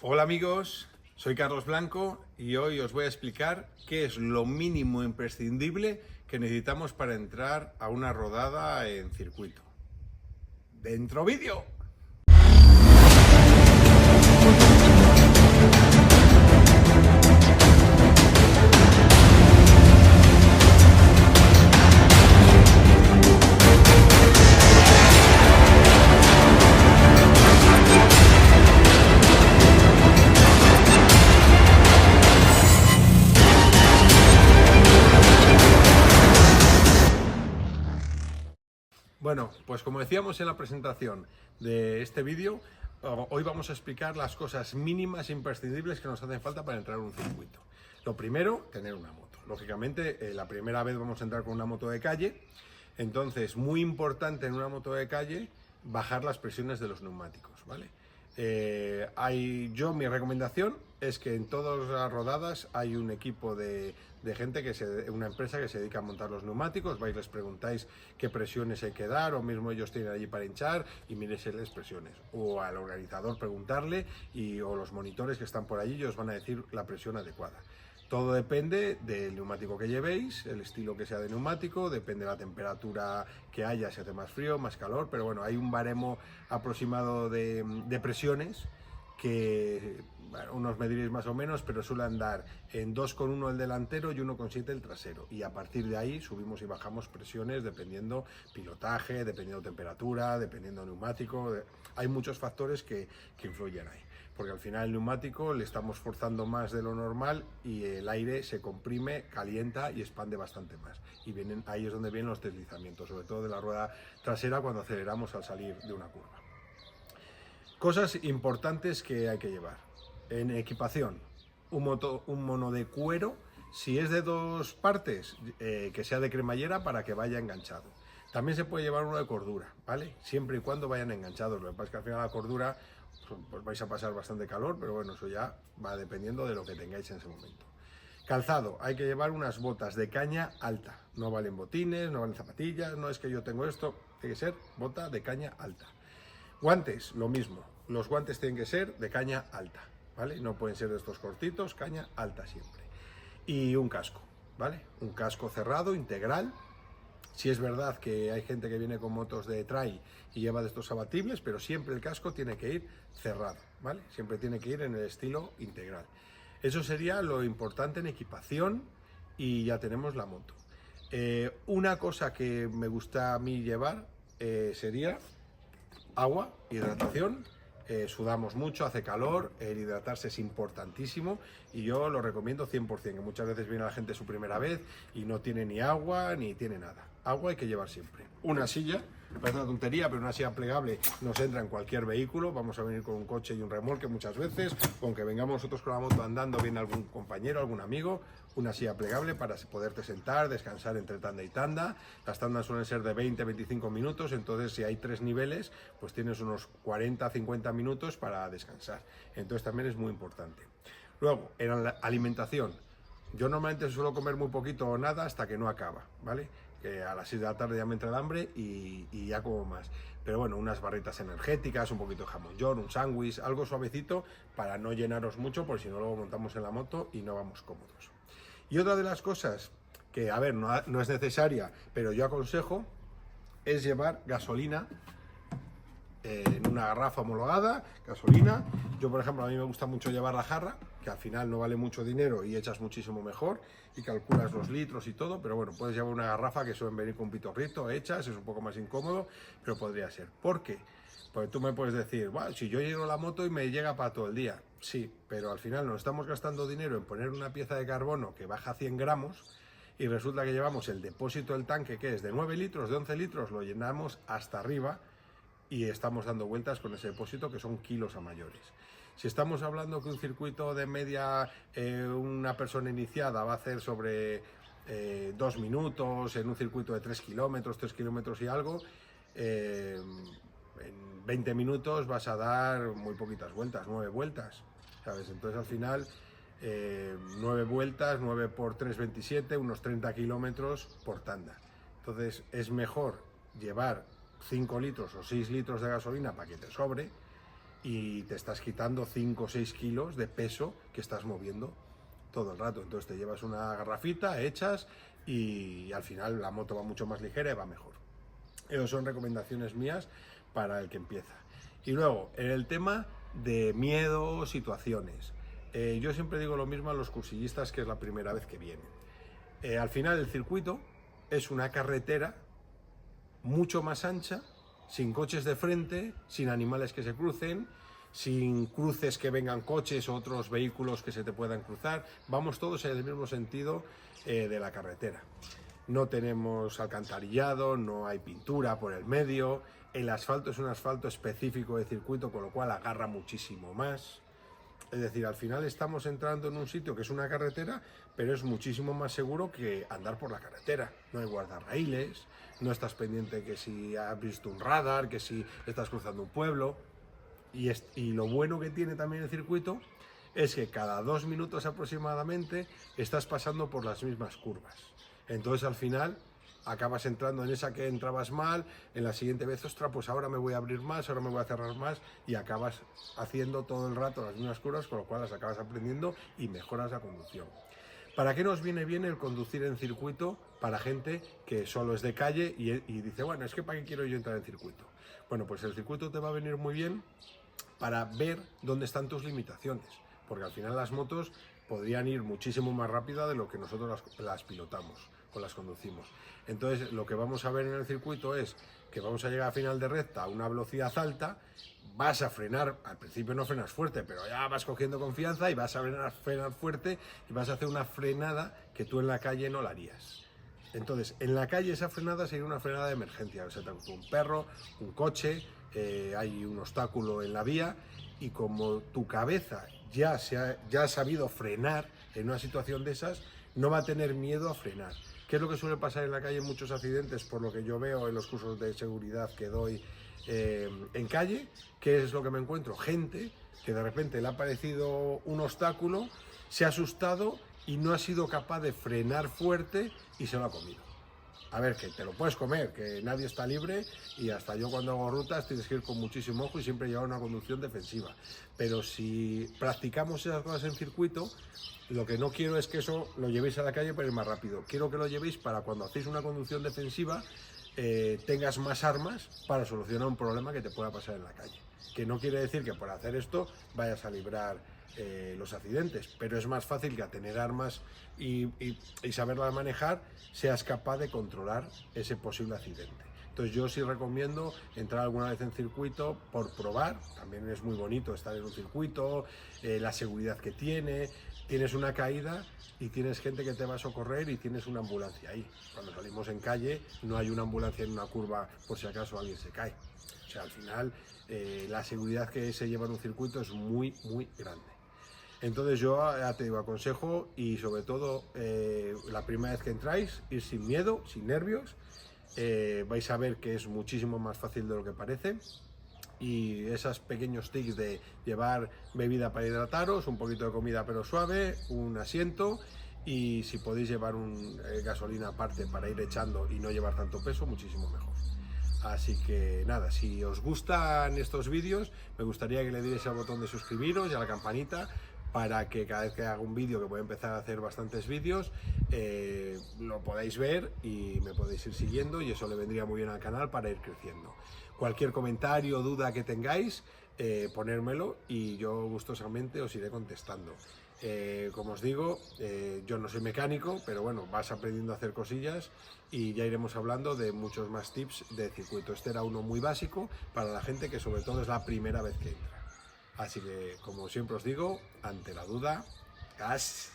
Hola amigos, soy Carlos Blanco y hoy os voy a explicar qué es lo mínimo imprescindible que necesitamos para entrar a una rodada en circuito. ¡Dentro vídeo! Bueno, pues como decíamos en la presentación de este vídeo, hoy vamos a explicar las cosas mínimas e imprescindibles que nos hacen falta para entrar en un circuito. Lo primero, tener una moto. Lógicamente, la primera vez vamos a entrar con una moto de calle, entonces muy importante en una moto de calle bajar las presiones de los neumáticos, ¿vale? Mi recomendación es que en todas las rodadas hay un equipo de gente, una empresa que se dedica a montar los neumáticos. Vais, les preguntáis qué presiones hay que dar, o mismo ellos tienen allí para hinchar y miréis las presiones. O al organizador preguntarle, o los monitores que están por allí, ellos van a decir la presión adecuada. Todo depende del neumático que llevéis, el estilo que sea de neumático, depende de la temperatura que haya, si hace más frío, más calor, pero bueno, hay un baremo aproximado de presiones que, bueno, unos me diréis más o menos, pero suele andar en 2,1 el delantero y 1,7 el trasero. Y a partir de ahí subimos y bajamos presiones dependiendo pilotaje, dependiendo temperatura, dependiendo neumático. Hay muchos factores que influyen ahí, porque al final el neumático le estamos forzando más de lo normal y el aire se comprime, calienta y expande bastante más. Y ahí es donde vienen los deslizamientos, sobre todo de la rueda trasera cuando aceleramos al salir de una curva. Cosas importantes que hay que llevar. En equipación, un mono de cuero, si es de 2 partes, que sea de cremallera para que vaya enganchado. También se puede llevar uno de cordura, ¿vale? Siempre y cuando vayan enganchados. Lo que pasa es que al final la cordura, pues vais a pasar bastante calor, pero bueno, eso ya va dependiendo de lo que tengáis en ese momento. Calzado, hay que llevar unas botas de caña alta. No valen botines, no valen zapatillas, no es que yo tengo esto, tiene que ser bota de caña alta. Guantes, lo mismo. Los guantes tienen que ser de caña alta, ¿vale? No pueden ser de estos cortitos, caña alta siempre. Y un casco, ¿vale? Un casco cerrado, integral. Si es verdad que hay gente que viene con motos de trail y lleva de estos abatibles, pero siempre el casco tiene que ir cerrado, ¿vale? Siempre tiene que ir en el estilo integral. Eso sería lo importante en equipación y ya tenemos la moto. Una cosa que me gusta a mí llevar sería agua, hidratación. Sudamos mucho, hace calor, el hidratarse es importantísimo y yo lo recomiendo 100%, que muchas veces viene la gente su primera vez y no tiene ni agua ni tiene nada. Agua hay que llevar siempre. Una silla, parece una tontería, pero una silla plegable nos entra en cualquier vehículo. Vamos a venir con un coche y un remolque muchas veces, aunque vengamos nosotros con la moto andando, viene algún compañero, algún amigo. Una silla plegable para poderte sentar, descansar entre tanda y tanda. Las tandas suelen ser de 20-25 minutos, entonces si hay 3 niveles, pues tienes unos 40-50 minutos para descansar. Entonces también es muy importante. Luego, en la alimentación, yo normalmente suelo comer muy poquito o nada hasta que no acaba, ¿vale? Que a las 6 de la tarde ya me entra el hambre y ya como más. Pero bueno, unas barritas energéticas, un poquito de jamón york, un sándwich, algo suavecito para no llenaros mucho, porque si no luego montamos en la moto y no vamos cómodos. Y otra de las cosas que, a ver, no es necesaria, pero yo aconsejo, es llevar gasolina en una garrafa homologada, gasolina. Yo, por ejemplo, a mí me gusta mucho llevar la jarra, que al final no vale mucho dinero y echas muchísimo mejor y calculas los litros y todo, pero bueno, puedes llevar una garrafa que suelen venir con un pitorrito, echas, es un poco más incómodo, pero podría ser. ¿Por qué? Porque tú me puedes decir, bueno, si yo lleno la moto y me llega para todo el día. Sí, pero al final nos estamos gastando dinero en poner una pieza de carbono que baja 100 gramos y resulta que llevamos el depósito del tanque, que es de 9 litros, de 11 litros, lo llenamos hasta arriba y estamos dando vueltas con ese depósito que son kilos a mayores. Si estamos hablando que un circuito de media, una persona iniciada va a hacer sobre 2 minutos en un circuito de 3 kilómetros y algo, en 20 minutos vas a dar muy poquitas vueltas, 9 vueltas, ¿sabes? Entonces al final 9 vueltas, 9 por 3, 27, unos 30 kilómetros por tanda. Entonces es mejor llevar 5 litros o 6 litros de gasolina para que te sobre y te estás quitando 5 o 6 kilos de peso que estás moviendo todo el rato. Entonces te llevas una garrafita, echas y al final la moto va mucho más ligera y va mejor. Esas son recomendaciones mías para el que empieza. Y luego, en el tema de miedo, situaciones. Yo siempre digo lo mismo a los cursillistas que es la primera vez que vienen. Al final el circuito es una carretera mucho más ancha, sin coches de frente, sin animales que se crucen, sin cruces que vengan coches o otros vehículos que se te puedan cruzar. Vamos todos en el mismo sentido de la carretera. No tenemos alcantarillado, no hay pintura por el medio, el asfalto es un asfalto específico de circuito, con lo cual agarra muchísimo más. Es decir, al final estamos entrando en un sitio que es una carretera, pero es muchísimo más seguro que andar por la carretera. No hay guardarraíles, no estás pendiente que si has visto un radar, que si estás cruzando un pueblo. Y lo bueno que tiene también el circuito es que cada 2 minutos aproximadamente estás pasando por las mismas curvas. Entonces al final acabas entrando en esa que entrabas mal, en la siguiente vez, ostras, pues ahora me voy a abrir más, ahora me voy a cerrar más, y acabas haciendo todo el rato las mismas curvas, con lo cual las acabas aprendiendo y mejoras la conducción. ¿Para qué nos viene bien el conducir en circuito para gente que solo es de calle y dice, bueno, es que ¿para qué quiero yo entrar en circuito? Bueno, pues el circuito te va a venir muy bien para ver dónde están tus limitaciones, porque al final las motos podrían ir muchísimo más rápida de lo que nosotros las pilotamos o las conducimos. Entonces lo que vamos a ver en el circuito es que vamos a llegar a final de recta a una velocidad alta, vas a frenar, al principio no frenas fuerte, pero ya vas cogiendo confianza y vas a frenar fuerte y vas a hacer una frenada que tú en la calle no la harías. Entonces, en la calle esa frenada sería una frenada de emergencia, o sea, te cruzó un perro, un coche, hay un obstáculo en la vía, y como tu cabeza ya ha sabido frenar en una situación de esas, no va a tener miedo a frenar. ¿Qué es lo que suele pasar en la calle en muchos accidentes? Por lo que yo veo en los cursos de seguridad que doy en calle, ¿qué es lo que me encuentro? Gente que de repente le ha parecido un obstáculo, se ha asustado y no ha sido capaz de frenar fuerte y se lo ha comido. A ver, que te lo puedes comer, que nadie está libre, y hasta yo cuando hago rutas tienes que ir con muchísimo ojo y siempre llevar una conducción defensiva. Pero si practicamos esas cosas en circuito, lo que no quiero es que eso lo llevéis a la calle para ir más rápido. Quiero que lo llevéis para cuando hacéis una conducción defensiva tengas más armas para solucionar un problema que te pueda pasar en la calle. Que no quiere decir que por hacer esto vayas a librar los accidentes, pero es más fácil que a tener armas y saberlas manejar seas capaz de controlar ese posible accidente. Entonces yo sí recomiendo entrar alguna vez en circuito por probar. También es muy bonito estar en un circuito, la seguridad que tiene, tienes una caída y tienes gente que te va a socorrer y tienes una ambulancia ahí. Cuando salimos en calle no hay una ambulancia en una curva por si acaso alguien se cae. O sea, al final la seguridad que se lleva en un circuito es muy, muy grande. Entonces yo ya te digo, aconsejo, y sobre todo la primera vez que entráis, ir sin miedo, sin nervios. Vais a ver que es muchísimo más fácil de lo que parece, y esos pequeños tics de llevar bebida para hidrataros, un poquito de comida pero suave, un asiento, y si podéis llevar gasolina aparte para ir echando y no llevar tanto peso, muchísimo mejor. Así que nada, si os gustan estos vídeos, me gustaría que le dierais al botón de suscribiros y a la campanita, para que cada vez que haga un vídeo, que voy a empezar a hacer bastantes vídeos, lo podáis ver y me podéis ir siguiendo, y eso le vendría muy bien al canal para ir creciendo. Cualquier comentario o duda que tengáis, ponérmelo y yo gustosamente os iré contestando. Como os digo, yo no soy mecánico, pero bueno, vas aprendiendo a hacer cosillas y ya iremos hablando de muchos más tips de circuito. Este era uno muy básico para la gente que sobre todo es la primera vez que entra. Así que, como siempre os digo, ante la duda, gas.